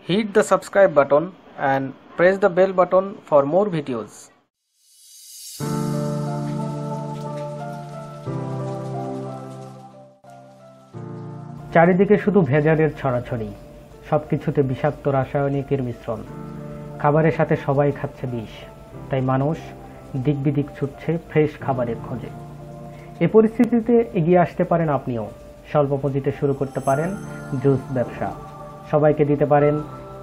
Hit the subscribe button and press the bell button for more videos. চারিদিকে শুধু ভেজালের ছড়াছড়ি, সবকিছুতে বিষাক্ত রাসায়নিকের মিশ্রণ। খাবারের সাথে সবাই খাচ্ছে বিষ, তাই মানুষ দিক বিদিক ছুটছে ফ্রেশ খাবারের খোঁজে। এ পরিস্থিতিতে এগিয়ে আসতে পারেন আপনিও। স্বল্প পুঁজিতে শুরু করতে পারেন জুস ব্যবসা। সবাইকে দিতে পারেন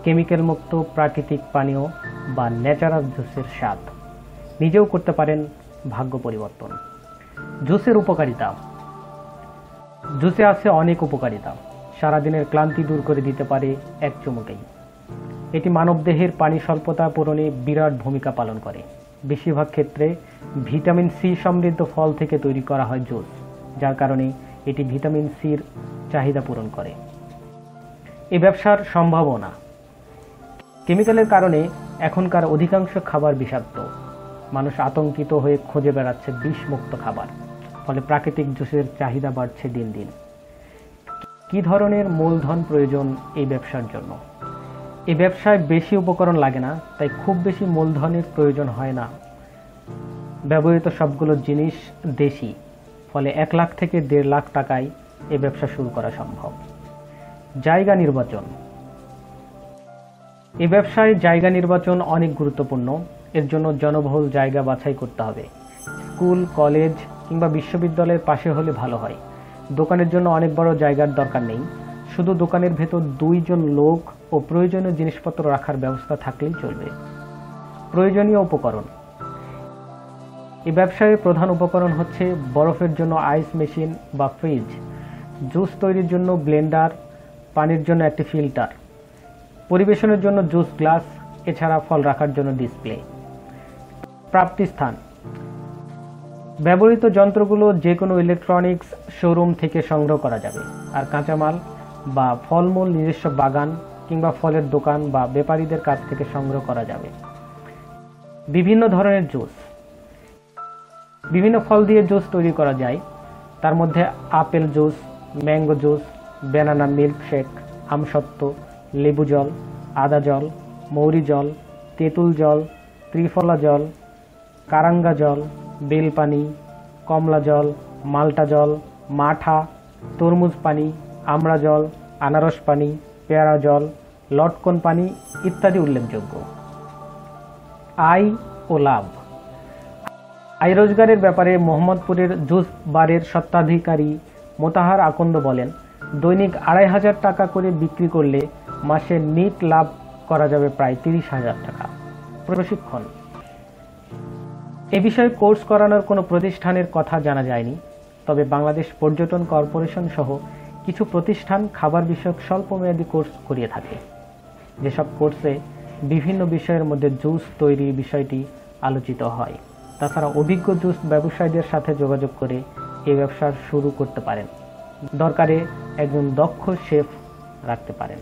কেমিক্যাল মুক্ত প্রাকৃতিক পানীয় বা ন্যাচারাল জুসের স্বাদ। নিজেও করতে পারেন ভাগ্য পরিবর্তন। জুসের উপকারিতা। জুসে আছে অনেক উপকারিতা। সারাদিনের ক্লান্তি দূর করে দিতে পারে এক চুমুকেই। এটি মানবদেহের পানি স্বল্পতা পূরণে বিরাট ভূমিকা পালন করে। বেশিরভাগ ক্ষেত্রে ভিটামিন সি সমৃদ্ধ ফল থেকে তৈরি করা হয় জুস, যার কারণে এটি ভিটামিন সির চাহিদা পূরণ করে। এই ব্যবসার সম্ভাবনা। কেমিক্যালের কারণে এখনকার অধিকাংশ খাবার বিষাক্ত। মানুষ আতঙ্কিত হয়ে খুঁজে বেড়াচ্ছে বিষমুক্ত খাবার, ফলে প্রাকৃতিক জুসের চাহিদা বাড়ছে দিন দিন। কি ধরনের মূলধন প্রয়োজন এই ব্যবসার জন্য? এই ব্যবসায় বেশি উপকরণ লাগে না, তাই খুব বেশি মূলধনের প্রয়োজন হয় না। ব্যবহৃত সবগুলো জিনিস দেশি, ফলে 1 লাখ থেকে 1.5 লাখ টাকায় এই ব্যবসা শুরু করা সম্ভব। জায়গা নির্বাচন। এই ব্যবসায় জায়গা নির্বাচন অনেক গুরুত্বপূর্ণ। এর জন্য জনবহুল জায়গা বাছাই করতে হবে। স্কুল, কলেজ কিংবা বিশ্ববিদ্যালয়ের পাশে হলে ভালো হয়। দোকানের জন্য অনেক বড় জায়গার দরকার নেই। শুধু দোকানের ভেতর 2 জন লোক ও প্রয়োজনীয় জিনিসপত্র রাখার ব্যবস্থা থাকলেই চলবে। প্রয়োজনীয় উপকরণ। এই ব্যবসায় প্রধান উপকরণ হচ্ছে বরফের জন্য আইস মেশিন বা ফ্রিজ, জুস তৈরির জন্য ব্লেন্ডার, পানির জন্য একটি ফিল্টার, পরিবেশনের জন্য জুস গ্লাস, এছাড়া ফল রাখার জন্য ডিসপ্লে। প্রাপ্তিস্থান। ব্যবহৃত যন্ত্রগুলো যে কোনো ইলেকট্রনিক্স শোরুম থেকে সংগ্রহ করা যাবে, আর কাঁচামাল বা ফলমূল নিজস্ব বাগান কিংবা ফলের দোকান বা ব্যাপারীদের কাছ থেকে সংগ্রহ করা যাবে। বিভিন্ন ধরনের জুস। বিভিন্ন ফল দিয়ে জুস তৈরি করা যায়। তার মধ্যে apple juice, mango juice, banana milkshake, আমসত্ত্ব, লেবু জল, আদা জল, মৌরি জল, তেঁতুল জল, ত্রিফলা জল, কারাঙ্গা জল, বেলপানি, কমলা জল, মাল্টা জল, মাঠা, তরমুজ পানি, আমড়া জল, আনারস পানি, পেয়ারা জল, লটকন পানি ইত্যাদি উল্লেখযোগ্য। আয় ও লাভ। আয় রোজগারের ব্যাপারে মোহাম্মদপুরের জুস বারের স্বত্বাধিকারী মোতাহার আকন্দ বলেন, দৈনিক 2,500 টাকা করে বিক্রি করলে মাসে নিট লাভ করা যাবে প্রায় 30,000 টাকা। প্রশিক্ষণ। এ বিষয়ে কোর্স করানোর কোনো প্রতিষ্ঠানের কথা জানা যায়নি, তবে বাংলাদেশ পর্যটন কর্পোরেশন সহ কিছু প্রতিষ্ঠান খাবার বিষয়ক স্বল্পমেয়াদী কোর্স করিয়ে থাকে। যেসব কোর্সে বিভিন্ন বিষয়ের মধ্যে জুস তৈরি বিষয়টি আলোচিত হয়। তাছাড়া অভিজ্ঞ জুস ব্যবসায়ীদের সাথে যোগাযোগ করে এই ব্যবসা শুরু করতে পারেন। দরকারে একজন দক্ষ শেফ রাখতে পারেন।